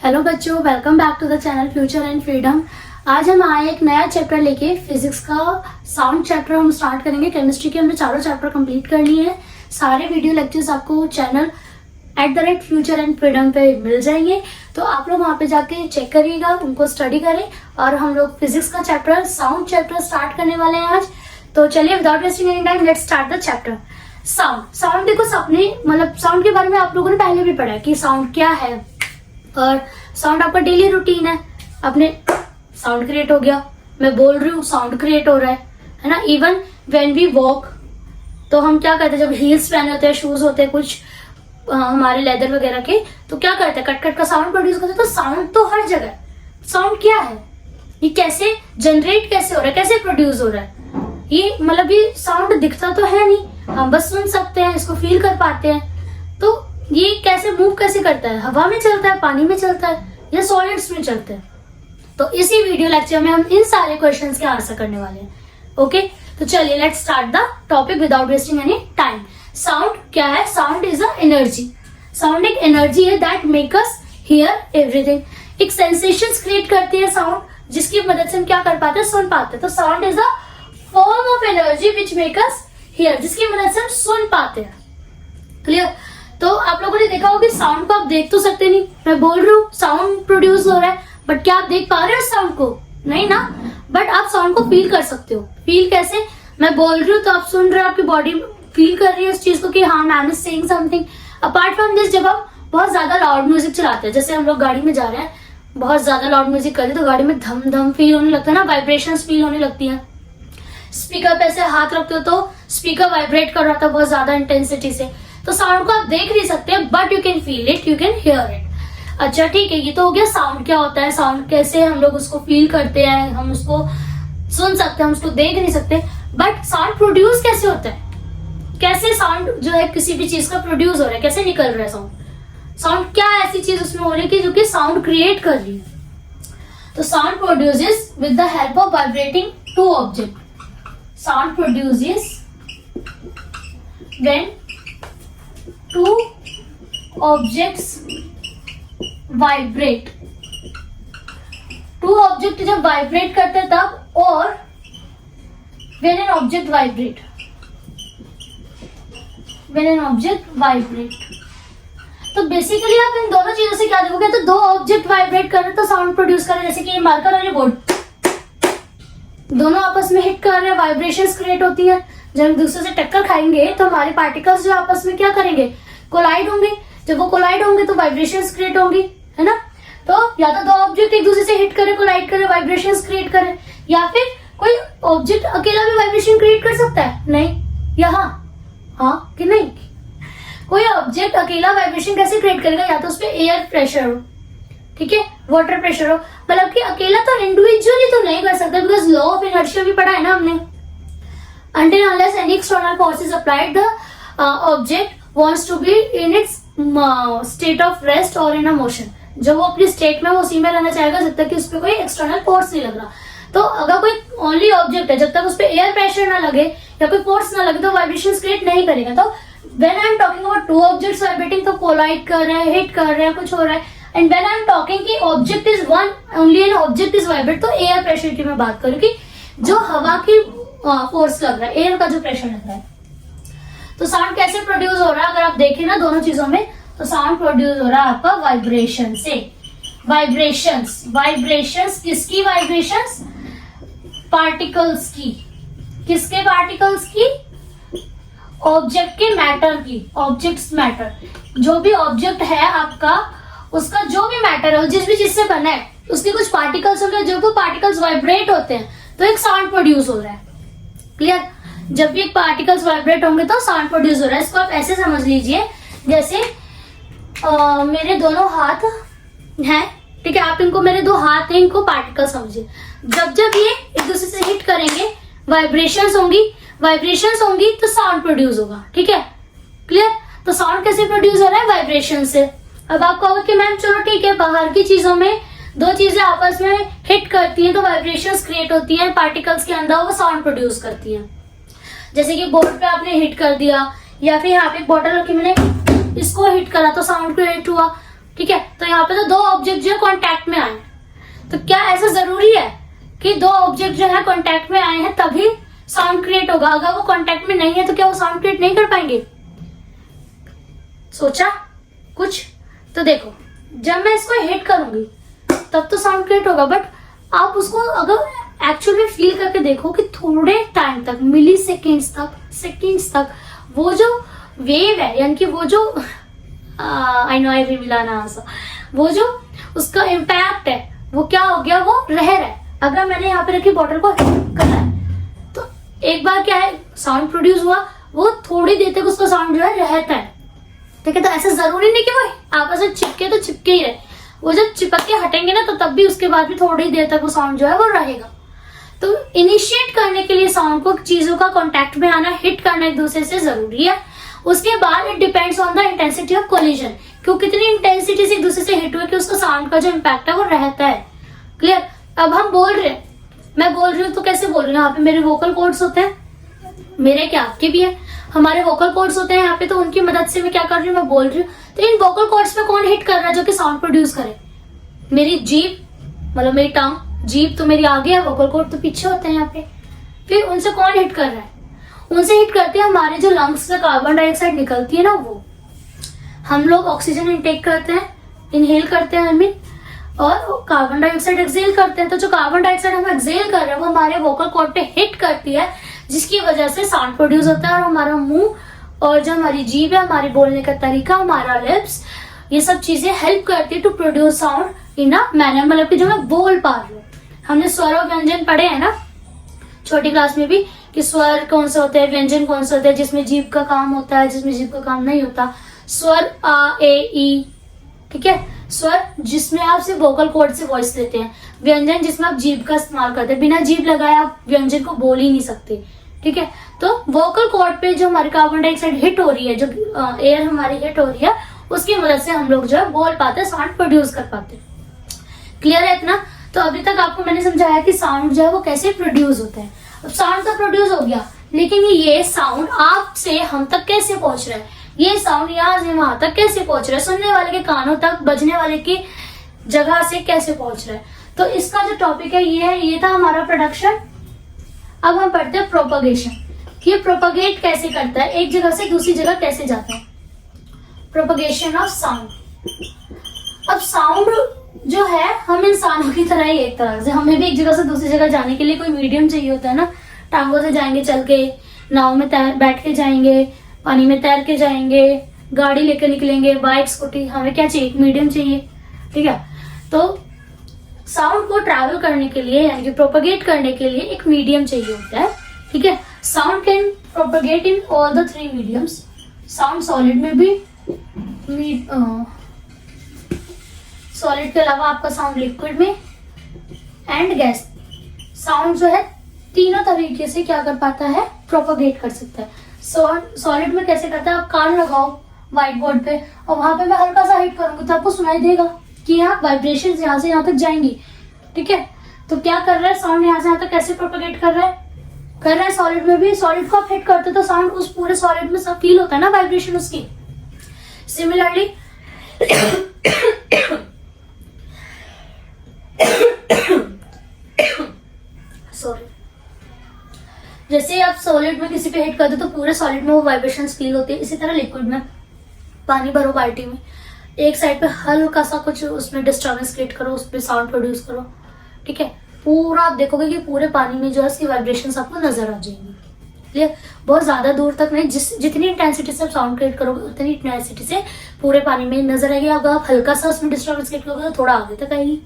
Hello बच्चों, welcome back to the channel Future and Freedom. आज हम आए एक नया चैप्टर लेके। फिजिक्स का साउंड चैप्टर हम स्टार्ट करेंगे। केमिस्ट्री के हमने चारों चैप्टर कंप्लीट कर लिए हैं। सारे वीडियो लेक्चर्स आपको चैनल @फ्यूचर एंड फ्रीडम पे मिल जाएंगे, तो आप लोग वहाँ पे जाके चेक करिएगा, उनको स्टडी करें। और हम लोग फिजिक्स का चैप्टर साउंड चैप्टर स्टार्ट करने वाले हैं आज। तो चलिए without wasting any time let's start the chapter. Sound देखो, सबने मतलब साउंड के बारे में आप लोगों ने पहले भी पढ़ा है कि साउंड क्या है, और साउंड आपका डेली रूटीन है। अपने साउंड क्रिएट हो गया, मैं बोल रही हूँ साउंड क्रिएट हो रहा है ना। इवन व्हेन वी वॉक, तो हम क्या करते हैं, जब हील्स पहने होते हैं, शूज होते हैं कुछ हमारे लेदर वगैरह के, तो क्या करते हैं, कट कट का साउंड प्रोड्यूस करते हैं। तो साउंड तो हर जगह है। साउंड क्या है, ये कैसे जनरेट कैसे हो रहा है, कैसे प्रोड्यूस हो रहा है, ये मतलब ये साउंड दिखता तो है नहीं, हम बस सुन सकते हैं, इसको फील कर पाते हैं। तो ये कैसे मूव कैसे करता है, हवा में चलता है, पानी में चलता है, या सॉलिड्स में चलता है। तो इसी वीडियो लेक्चर में हम इन सारे क्वेश्चंस के आंसर करने वाले हैं। ओके, तो चलिए let's start the topic without wasting any time. Sound क्या है? Sound is a energy. Sound एक एनर्जी है that make us here everything. एक सेंसेशंस क्रिएट करती है साउंड, जिसकी मदद से हम क्या कर पाते हैं, सुन पाते हैं। तो sound is a form of energy which make us here, जिसकी मदद से हम सुन पाते हैं। क्लियर? तो आप लोगों ने देखा होगा कि साउंड को आप देख तो सकते नहीं, मैं बोल रही हूँ साउंड प्रोड्यूस हो रहा है, बट क्या आप देख पा रहे हो साउंड को? नहीं ना। बट आप साउंड को फील कर सकते हो। फील कैसे? मैं बोल रही हूँ तो आप सुन रहे हो, आपकी बॉडी फील कर रही है इस चीज को कि हाँ ma'am is saying something. Apart from this, जब हम बहुत ज्यादा लाउड म्यूजिक चलाते हैं, जैसे हम लोग गाड़ी में जा रहे हैं, बहुत ज्यादा लाउड म्यूजिक करते हैं, तो गाड़ी में धम धम फील होने लगता है ना, वाइब्रेशंस फील होने लगती है। स्पीकर पे ऐसे हाथ रखते हो तो स्पीकर वाइब्रेट कर रहा था बहुत ज्यादा इंटेंसिटी से। तो साउंड को आप देख नहीं सकते, but you can feel it, you can hear it. अच्छा ठीक है, ये तो हो गया साउंड क्या होता है, साउंड कैसे हम लोग उसको फील करते हैं, हम उसको सुन सकते हैं, हम उसको देख नहीं सकते। बट साउंड प्रोड्यूस कैसे होता है, कैसे साउंड जो है किसी भी चीज का प्रोड्यूस हो रहा है, कैसे निकल रहा है साउंड। साउंड क्या ऐसी चीज उसमें हो रही है जो कि साउंड क्रिएट कर रही है। तो sound produces with the help of vibrating two object. Sound produces when two objects vibrate. Two object जब वाइब्रेट करते तब, और when an object vibrate. When an object vibrate. तो बेसिकली आप इन दोनों चीजों से क्या देखोगे, तो दो ऑब्जेक्ट वाइब्रेट कर रहे तो साउंड प्रोड्यूस कर रहे, जैसे कि ये मार्कर और ये बोर्ड दोनों आपस में हिट कर रहे हैं, वाइब्रेशंस क्रिएट होती है। जब एक दूसरे से टक्कर खाएंगे तो हमारे पार्टिकल्स जो आपस में क्या करेंगे, कोलाइड होंगे। जब वो कोलाइड होंगे तो वाइब्रेशंस क्रिएट होंगी, है ना। तो या तो दो ऑब्जेक्ट एक दूसरे से हिट करे, कोलाइड करे, वाइब्रेशंस क्रिएट करे, या फिर कोई ऑब्जेक्ट अकेला भी वाइब्रेशन क्रिएट कर सकता है। नहीं या हाँ कि नहीं? कोई ऑब्जेक्ट अकेला वाइब्रेशन कैसे क्रिएट करेगा? या तो उस पर एयर प्रेशर हो, ठीक है, वाटर प्रेशर हो, मतलब कि अकेला तो इंडिविजुअली तो नहीं कर सकता, बिकॉज लॉ ऑफ इनर्शिया भी पढ़ा है ना हमने। Until unless any external force is applied, the object wants to be in its state of rest or in a motion. जब वो अपनी स्टेट में, वो उसी में रहना चाहेगा जब तक कि उस पर कोई एक्सटर्नल फोर्स नहीं लग रहा। तो अगर कोई ओनली ऑब्जेक्ट है, जब तक उस पर एयर प्रेशर ना लगे या कोई फोर्स ना लगे, तो वाइब्रेशन क्रिएट नहीं करेगा। तो when I am talking about two objects vibrating, तो कोलाइड कर रहे हैं, हिट कर रहे हैं, कुछ हो रहा है। And when I am talking कि object is one, only an object is vibrate, तो एयर प्रेशर की मैं बात करूँ कि जो हवा की फोर्स लग रहा है, एयर का जो प्रेशर लग रहा है। तो साउंड कैसे प्रोड्यूस हो रहा है, अगर आप देखें ना दोनों चीजों में, तो साउंड प्रोड्यूस हो रहा है आपका वाइब्रेशन से। वाइब्रेशंस किसकी? वाइब्रेशंस पार्टिकल्स की। किसके पार्टिकल्स की? ऑब्जेक्ट के मैटर की। ऑब्जेक्ट्स मैटर, जो भी ऑब्जेक्ट है आपका, उसका जो भी मैटर है, जिस भी चीज से बना है, उसके कुछ पार्टिकल्स होंगे, जो वो पार्टिकल्स वाइब्रेट होते हैं तो एक साउंड प्रोड्यूस हो रहा है। क्लियर? जब भी एक पार्टिकल्स वाइब्रेट होंगे तो साउंड प्रोड्यूस हो रहा है। इसको आप ऐसे समझ लीजिए, जैसे मेरे दोनों हाथ हैं, ठीक है, आप इनको, मेरे दो हाथ हैं, इनको पार्टिकल समझिए। जब जब ये एक दूसरे से हिट करेंगे, वाइब्रेशंस होंगी तो साउंड प्रोड्यूस होगा, ठीक है। क्लियर? तो साउंड कैसे प्रोड्यूस हो रहा है? वाइब्रेशन से। अब आप कहोगे कि मैम चलो ठीक है, बाहर की चीजों में दो चीजें आपस में हिट करती हैं तो वाइब्रेशंस क्रिएट होती हैं, पार्टिकल्स के अंदर वो साउंड प्रोड्यूस करती हैं। जैसे कि बोर्ड पे आपने हिट कर दिया, या फिर यहाँ पे बॉटल रखी, मैंने इसको हिट करा तो साउंड क्रिएट हुआ। ठीक है। तो यहाँ पे तो दो ऑब्जेक्ट जो है कॉन्टैक्ट में आए हैं, तो क्या ऐसा जरूरी है कि दो ऑब्जेक्ट जो है कॉन्टैक्ट में आए हैं तभी साउंड क्रिएट होगा? अगर वो कॉन्टैक्ट में नहीं है तो क्या वो साउंड क्रिएट नहीं कर पाएंगे? सोचा कुछ? तो देखो, जब मैं इसको हिट करूंगी तब तो साउंड क्रिएट होगा, बट आप उसको अगर एक्चुअल में फील करके देखो कि थोड़े टाइम तक, मिली सेकेंड्स तक वो जो वेव है, यानी कि वो जो आई नो आई भी मिलाना आंसर, वो जो उसका इम्पैक्ट है वो क्या हो गया, वो लहर है। अगर मैंने यहाँ पे रखी बॉटल को करना है तो एक बार क्या है साउंड प्रोड्यूस हुआ, वो थोड़ी देर तक उसका साउंड जो है रहता है, ठीक है। तो ऐसा जरूरी नहीं कि वो आपस में चिपके तो चिपके ही रहे, वो जब चिपक के हटेंगे ना तो तब भी उसके बाद भी थोड़ी देर तक वो साउंड जो है वो रहेगा। तो इनिशिएट करने के लिए साउंड को चीजों का कांटेक्ट में आना, हिट करना एक दूसरे से जरूरी है। उसके बाद it depends on the intensity of collision, क्यों कितनी इंटेंसिटी से एक दूसरे से हिट हुए कि उसका साउंड का जो इम्पैक्ट है वो रहता है। क्लियर? अब हम बोल रहे हैं, मैं बोल रही हूँ तो कैसे बोल रही हूँ, यहाँ पे मेरे वोकल कॉर्ड्स होते हैं, मेरे क्या आपके भी है, हमारे वोकल कॉर्ड्स होते हैं यहाँ पे, तो उनकी मदद से मैं क्या कर रही हूँ, मैं बोल रही हूँ। तो इन वोकल कॉर्ड्स में कौन हिट कर रहा है जो कि साउंड प्रोड्यूस करे? मेरी जीभ, मतलब मेरी टंग, जीभ तो मेरी आगे है, वोकल कॉर्ड तो पीछे होते हैं यहाँ पे। फिर उनसे कौन हिट कर रहा है? उनसे हिट करते हैं हमारे जो लंग्स से कार्बन डाइऑक्साइड निकलती है ना, वो हम लोग ऑक्सीजन इनटेक करते हैं, इनहेल करते हैं आई मीन, और कार्बन डाइऑक्साइड एक्सहेल करते हैं। तो जो कार्बन डाइऑक्साइड हम एक्सहेल कर रहे हैं वो हमारे वोकल कॉर्ड पे हिट करती है, जिसकी वजह से साउंड प्रोड्यूस होता है। और हमारा मुंह और जो हमारी जीभ है, हमारे बोलने का तरीका, हमारा लिप्स, ये सब चीजें हेल्प करती है to produce sound in a manner, मतलब कि जो मैं बोल पा रही हूँ। हमने स्वर और व्यंजन पढ़े हैं ना छोटी क्लास में भी, कि स्वर कौन से होते हैं, व्यंजन कौन से होते हैं, जिसमें जीभ का काम होता है, जिसमें जीभ का काम नहीं होता। स्वर आ ए ई, ठीक है, स्वर जिसमें आप सिर्फ वोकल कॉर्ड से वॉइस देते हैं, व्यंजन जिसमें आप जीभ का इस्तेमाल करते हैं, बिना जीभ लगाए आप व्यंजन को बोल ही नहीं सकते, ठीक है। तो वोकल कॉर्ड पे जो हमारी कार्बन डाइऑक्साइड हिट हो रही है, जो एयर हमारी हिट हो रही है, उसकी मदद से हम लोग जो है बोल पाते हैं, साउंड प्रोड्यूस कर पाते हैं। क्लियर है इतना? तो अभी तक आपको मैंने समझाया कि साउंड जो है वो कैसे प्रोड्यूस होते हैं। अब साउंड तो प्रोड्यूस हो गया, लेकिन ये साउंड आप से हम तक कैसे पहुंच रहा है, ये साउंड यहाँ से वहां तक कैसे पहुंच रहा है, सुनने वाले के कानों तक, बजने वाले की जगह से कैसे पहुंच रहा है। तो इसका जो टॉपिक है ये था हमारा प्रोडक्शन। अब हम पढ़ते हैं प्रोपगेशन, कि ये प्रोपगेट कैसे करता है, एक जगह से दूसरी जगह कैसे जाता है। Propagation of sound. अब साउंड जो है हम इंसानों की तरह ही, एक तरह से हमें भी एक जगह से दूसरी जगह जाने के लिए कोई मीडियम चाहिए होता है ना। टांगों से जाएंगे चल के, नाव में बैठ के जाएंगे, पानी में तैर के जाएंगे, गाड़ी लेकर निकलेंगे, बाइक स्कूटी, हमें क्या चाहिए, एक मीडियम चाहिए, ठीक है। तो साउंड को ट्रैवल करने के लिए, यानी कि प्रोपगेट करने के लिए एक मीडियम चाहिए होता है, ठीक है। Sound can propagate in all the three mediums. Sound solid में भी, सॉलिड के अलावा आपका साउंड लिक्विड में एंड गैस। साउंड जो है तीनों तरीके से क्या कर पाता है, प्रोपगेट कर सकता है। सॉलिड में कैसे करता है, आप कान लगाओ व्हाइट बोर्ड पे और वहां पे मैं हल्का सा हिट करूंगी तो आपको सुनाई देगा कि यहाँ वाइब्रेशन यहाँ से यहाँ तक जाएंगी, ठीक है। तो क्या कर रहा है साउंड, यहाँ से यहाँ तक कैसे प्रोपगेट कर रहा है सॉलिड में भी। सॉलिड को आप हिट करते तो साउंड उस पूरे सॉलिड में सब फील होता है ना, वाइब्रेशन उसकी। सिमिलरली सॉरी, जैसे आप सॉलिड में किसी पे हिट करते तो पूरे सॉलिड में वो वाइब्रेशंस फील होती है। इसी तरह लिक्विड में पानी भरो बाल्टी में, एक साइड पे हल्का सा कुछ उसमें डिस्टर्बेंस क्रिएट करो, उस पर साउंड प्रोड्यूस करो, ठीक है। पूरा आप देखोगे कि पूरे पानी में जो है उसकी वाइब्रेशंस आपको नजर आ जाएंगी। क्लियर? बहुत ज्यादा दूर तक नहीं, जितनी इंटेंसिटी से आप साउंड क्रिएट करोगे उतनी इंटेंसिटी से पूरे पानी में नजर आएगी। अगर आप हल्का सा उसमें डिस्टर्बेंस क्रिएट करोगे तो थोड़ा आगे तक आएगी,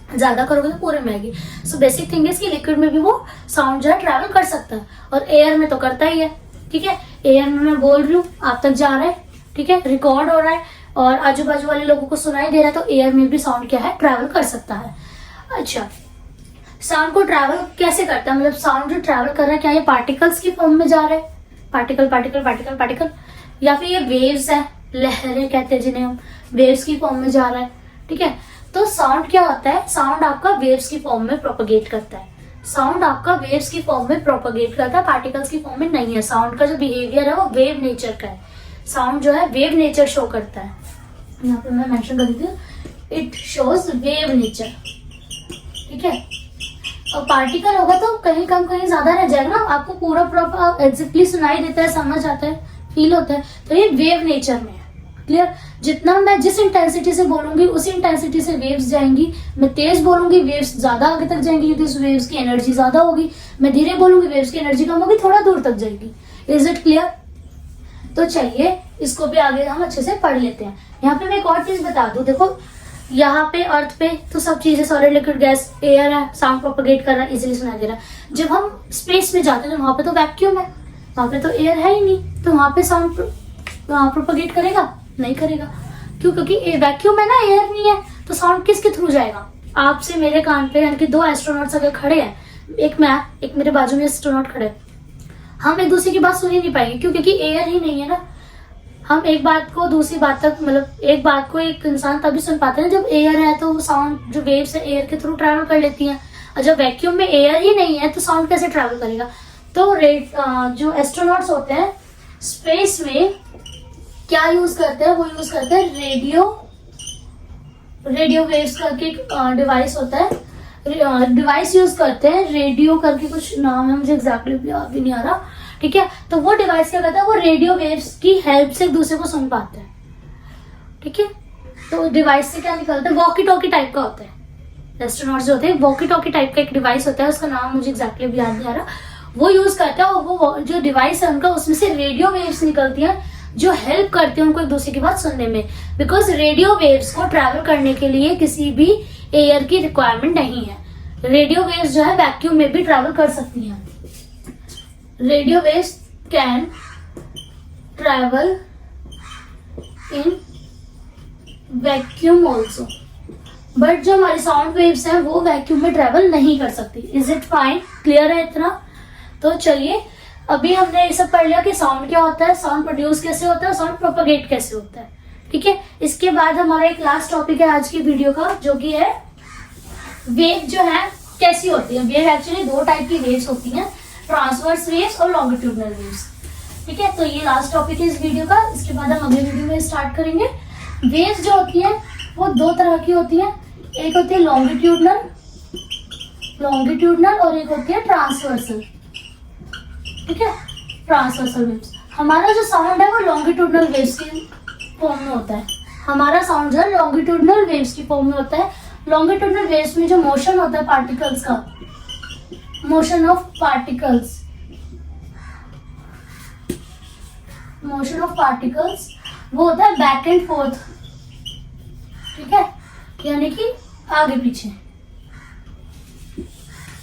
ज्यादा करोगे तो पूरे में आएगी। सो बेसिक थिंग इज कि लिक्विड में भी वो साउंड जो है ट्रैवल कर सकता है, और एयर में तो करता ही है, ठीक है। एयर में मैं बोल रही हूँ, आप तक जा रहा है, ठीक है, रिकॉर्ड हो रहा है और आजू बाजू वाले लोगों को सुनाई दे रहा है, तो एयर में भी साउंड क्या है, ट्रैवल कर सकता है। अच्छा, साउंड को ट्रैवल कैसे करता है, मतलब साउंड जो ट्रैवल कर रहा है क्या ये पार्टिकल्स की फॉर्म में जा रहा है, पार्टिकल पार्टिकल पार्टिकल पार्टिकल, या फिर ये वेव्स है, लहरें कहते हैं जिन्हें हम, वेव्स की फॉर्म में जा रहा है, ठीक है। तो साउंड क्या होता है, साउंड आपका वेव्स की फॉर्म में प्रोपगेट करता है। साउंड आपका वेव्स की फॉर्म में प्रोपगेट करता है, पार्टिकल्स की फॉर्म में नहीं है। साउंड का जो बिहेवियर है वो वेव नेचर का है, साउंड जो है वेव नेचर शो करता है, यहाँ पे मैं मेंशन कर देती हूँ, इट शोज वेव नेचर। ठीक है, और पार्टिकल होगा तो कहीं कम कहीं ज्यादा रह जाएगा ना, आपको पूरा पूरा एग्जैक्टली सुनाई देता है, समझ आता है, फील होता है, तो ये वेव नेचर में है। क्लियर? जितना मैं जिस इंटेंसिटी से बोलूंगी उसी इंटेंसिटी से वेव्स जाएंगी। मैं तेज बोलूंगी वेव्स ज्यादा आगे तक जाएंगी क्योंकि उस वेव्स की एनर्जी ज्यादा होगी। मैं धीरे बोलूंगी वेव्स की एनर्जी कम होगी, थोड़ा दूर तक जाएगी। Is it clear? तो चलिए इसको भी आगे हम अच्छे से पढ़ लेते हैं। यहाँ पे मैं एक और चीज बता दूं, देखो यहाँ पे अर्थ पे तो सब चीजें सॉलिड लिक्विड गैस एयर है, साउंड प्रोपेगेट कर रहा है, इजीली सुनाई दे रहा है। जब हम स्पेस में जाते हैं तो वहां पे तो वैक्यूम है, वहां पे तो एयर है ही नहीं, तो वहां पे साउंड प्रोपेगेट करेगा? नहीं करेगा। क्यों? क्योंकि वैक्यूम है ना, एयर नहीं है, तो साउंड किसके थ्रू जाएगा? आपसे मेरे कान पे, यानी कि दो एस्ट्रोनॉट्स अगर खड़े हैं, एक मैं, एक मेरे बाजू में एस्ट्रोनॉट खड़े, हम एक दूसरे की बात सुन ही नहीं पाएंगे। क्यों? क्योंकि एयर ही नहीं है ना। हम एक बात को दूसरी बात तक, मतलब एक बात को एक इंसान तभी सुन पाते हैं जब एयर है, तो साउंड जो वेव्स है एयर के थ्रू ट्रैवल कर लेती हैं। और जब वैक्यूम में एयर ही नहीं है तो साउंड कैसे ट्रैवल करेगा? तो जो एस्ट्रोनॉट्स होते हैं स्पेस में क्या यूज करते हैं? वो यूज करते हैं रेडियो वेव्स करके डिवाइस होता है, डिवाइस यूज करते हैं, रेडियो करके कुछ नाम है, मुझे एग्जैक्टली याद भी नहीं आ रहा। ठीक है, तो वो डिवाइस क्या करता है? वो रेडियो वेव्स की हेल्प से एक दूसरे को सुन पाते हैं। ठीक है, तो डिवाइस से क्या निकलता है? वॉकी टॉकी टाइप का होता है। एस्ट्रोनॉट्स जो होते हैं वॉकी टॉकी टाइप का एक डिवाइस होता है, उसका नाम मुझे एग्जैक्टली भी याद नहीं आ रहा। वो यूज करता है, और वो जो डिवाइस है उनका, उसमें से रेडियो वेव्स निकलती हैं जो हेल्प करते हैं उनको एक दूसरे की बात सुनने में। बिकॉज रेडियो वेव्स को ट्रैवल करने के लिए किसी भी एयर की रिक्वायरमेंट नहीं है। रेडियो वेव्स जो है वैक्यूम में भी ट्रैवल कर सकती हैं। Radio waves can travel in vacuum also, but जो हमारी साउंड वेव्स हैं वो वैक्यूम में ट्रैवल नहीं कर सकती। Is it fine? क्लियर है इतना? तो चलिए, अभी हमने ये सब पढ़ लिया कि साउंड क्या होता है, साउंड प्रोड्यूस कैसे होता है, साउंड प्रोपेगेट कैसे होता है। ठीक है, इसके बाद हमारा एक लास्ट टॉपिक है आज की वीडियो का, जो कि है वेव जो है कैसी होती है। वेव एक्चुअली दो टाइप की वेव्स होती हैं, ट्रांसवर्स वेव्स और लॉन्गिट्यूडनल वेव्स। ठीक है, तो ये लास्ट टॉपिक है इस वीडियो का। इसके बाद हम अगले वीडियो में स्टार्ट करेंगे। वेव्स जो होती हैं वो दो तरह की होती हैं, एक होती है लॉन्गिट्यूडनल और एक होती है ट्रांसवर्सल। ठीक है, ट्रांसवर्सल वेव्स। हमारा जो साउंड है वो लॉन्गिट्यूडनल वेव्स की फॉर्म में होता है। हमारा साउंड जो है लॉन्गिट्यूडनल वेव्स की फॉर्म में होता है। लॉन्गिट्यूडनल वेव्स में जो मोशन होता है पार्टिकल्स का, मोशन ऑफ पार्टिकल्स वो होता है बैक एंड फोर्थ। ठीक है, यानी कि आगे पीछे।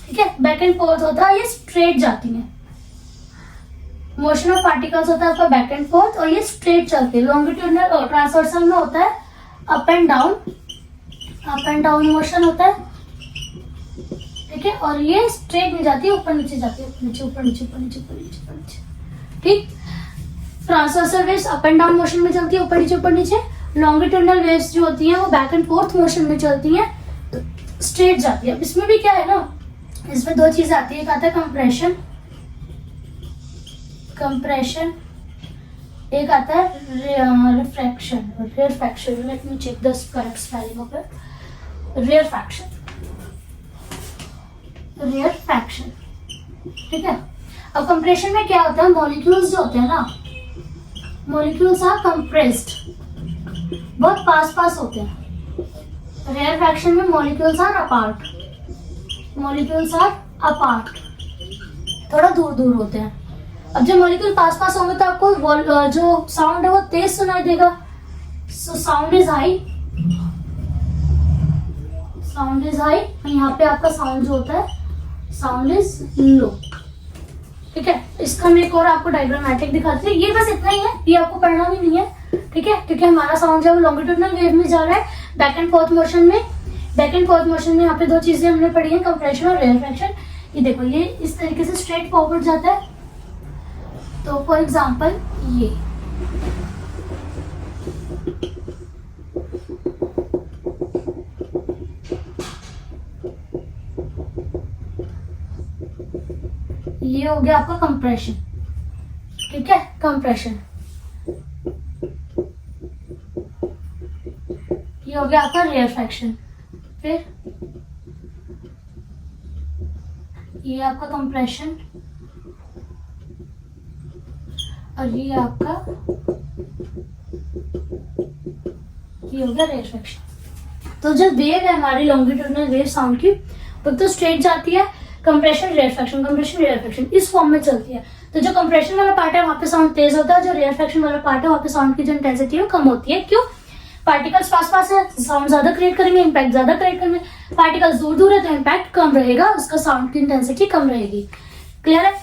ठीक है, बैक एंड फोर्थ होता है, ये स्ट्रेट जाती है। मोशन ऑफ पार्टिकल्स होता है आपका बैक एंड फोर्थ, और ये स्ट्रेट चलते हैं। लॉन्गिट्यूडनल और ट्रांसवर्सल में होता है अप एंड डाउन मोशन होता है। ठीक है, और ये स्ट्रेट में जाती है, ऊपर नीचे जाती है, ऊपर नीचे। ठीक, transversal waves up and down motion में चलती है, ऊपर नीचे। लॉन्गिट्यूडनल वेव्स जो होती हैं वो बैक एंड फोर्थ मोशन में चलती हैं, स्ट्रेट जाती है। अब इसमें भी क्या है ना, इसमें दो चीज आती है, एक आता है कंप्रेशन, एक आता है refraction. Let me check the correct spelling of it. Rarefaction. ठीक है, अब कंप्रेशन में क्या होता है, मॉलिक्यूल्स जो होते हैं ना, मॉलिक्यूल्स आर कंप्रेस्ड, बहुत पास होते हैं। रेयरफैक्शन में मॉलिक्यूल्स आर अपार्ट, थोड़ा दूर होते हैं। अब जब मॉलिक्यूल पास होंगे तो आपको जो साउंड है वो तेज सुनाई देगा। सो साउंड इज हाई, यहाँ पे आपका साउंड जो होता है साउंड इज लो। ठीक है, इसका मैं एक और आपको डायग्रामेटिक दिखाती हूँ। ये बस इतना ही है, ये आपको पढ़ना भी नहीं है। ठीक है, क्योंकि हमारा साउंड जो है वो लॉन्गिट्यूडनल वेव में जा रहा है, बैक एंड फोर्थ मोशन में। यहाँ पे दो चीजें हमने पढ़ी हैं, कंप्रेशन और रेयरफैक्शन। ये देखो, ये इस तरीके से स्ट्रेट फॉरवर्ड जाता है। तो फॉर एग्जाम्पल ये हो गया आपका कंप्रेशन। ठीक है, कंप्रेशन। ये हो गया आपका रेयरफेक्शन। फिर ये आपका कंप्रेशन और ये आपका ये हो गया रेयरफेक्शन। तो जब वेव है हमारी लॉन्गिट्यूडनल वेव साउंड की, वो तो स्ट्रेट जाती है, कंप्रेशन रेयरफेक्शन इस फॉर्म में चलती है। तो जो कंप्रेशन वाला पार्ट है वहाँ पे साउंड तेज होता है, जो रेयरफेक्शन वाला पार्ट है वहाँ पे साउंड की जो इंटेंसिटी है वो कम होती है। क्यों? पार्टिकल्स पास पास है, साउंड ज्यादा क्रिएट करेंगे, इम्पैक्ट ज्यादा क्रिएट करेंगे। पार्टिकल्स दूर दूर है तो इम्पैक्ट कम रहेगा, उसका साउंड की इंटेंसिटी कम रहेगी। क्लियर है?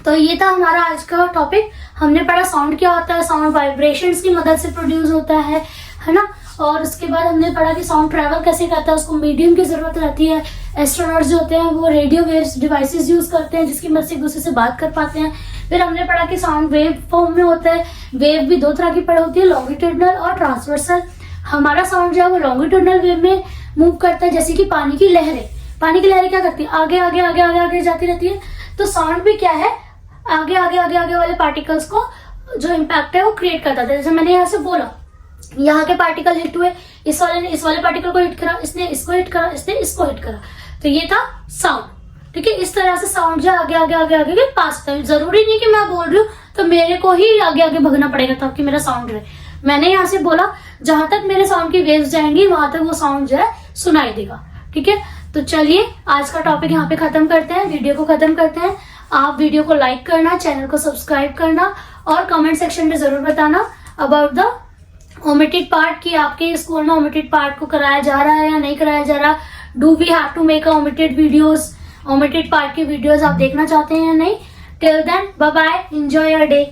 तो ये था हमारा आज का टॉपिक। हमने पढ़ा साउंड क्या होता है, साउंड वाइब्रेशंस की मदद से प्रोड्यूस होता है ना। और उसके बाद हमने पढ़ा कि साउंड ट्रैवल कैसे करता है, उसको मीडियम की जरूरत रहती है। एस्ट्रोनॉट्स जो होते हैं वो रेडियो वेव्स डिवाइसेस यूज करते हैं जिसकी मदद से एक दूसरे से बात कर पाते हैं। फिर हमने पढ़ा कि साउंड वेव फॉर्म में होता है। वेव भी दो तरह की पढ़ होती है, लॉन्गिट्यूडनल और ट्रांसवर्सल। हमारा साउंड जो है वो लॉन्गिट्यूडनल वेव में मूव करता है, जैसे कि पानी की लहरें। पानी की लहरें क्या करती है? आगे आगे आगे आगे आगे जाती रहती है। तो साउंड भी क्या है? आगे आगे आगे आगे वाले पार्टिकल्स को जो इम्पैक्ट है वो क्रिएट करता है। जैसे मैंने यहाँ से बोला, यहाँ के पार्टिकल हिट हुए, इस वाले ने इस वाले पार्टिकल को हिट करा, इसने इसको हिट करा, इसने इसको हिट करा, तो ये था साउंड। ठीक है, इस तरह से साउंड जो आगे आगे आगे आगे पास होता है। जरूरी नहीं कि मैं बोल रही हूँ तो मेरे को ही आगे आगे भगना पड़ेगा ताकि मेरा साउंड रहे। मैंने यहाँ से बोला, जहां तक मेरे साउंड की वेव्स जाएंगी वहां तक वो साउंड जो है सुनाई देगा। ठीक है, तो चलिए आज का टॉपिक यहाँ पे खत्म करते हैं, वीडियो को खत्म करते हैं। आप वीडियो को लाइक करना, चैनल को सब्सक्राइब करना और कमेंट सेक्शन में जरूर बताना अबाउट द ओमिटेड पार्ट कि आपके स्कूल में ओमिटेड पार्ट को कराया जा रहा है या नहीं कराया जा रहा। Do we have to make omitted videos, omitted part की वीडियोस आप देखना चाहते हैं या नहीं। Till then bye bye, enjoy your day.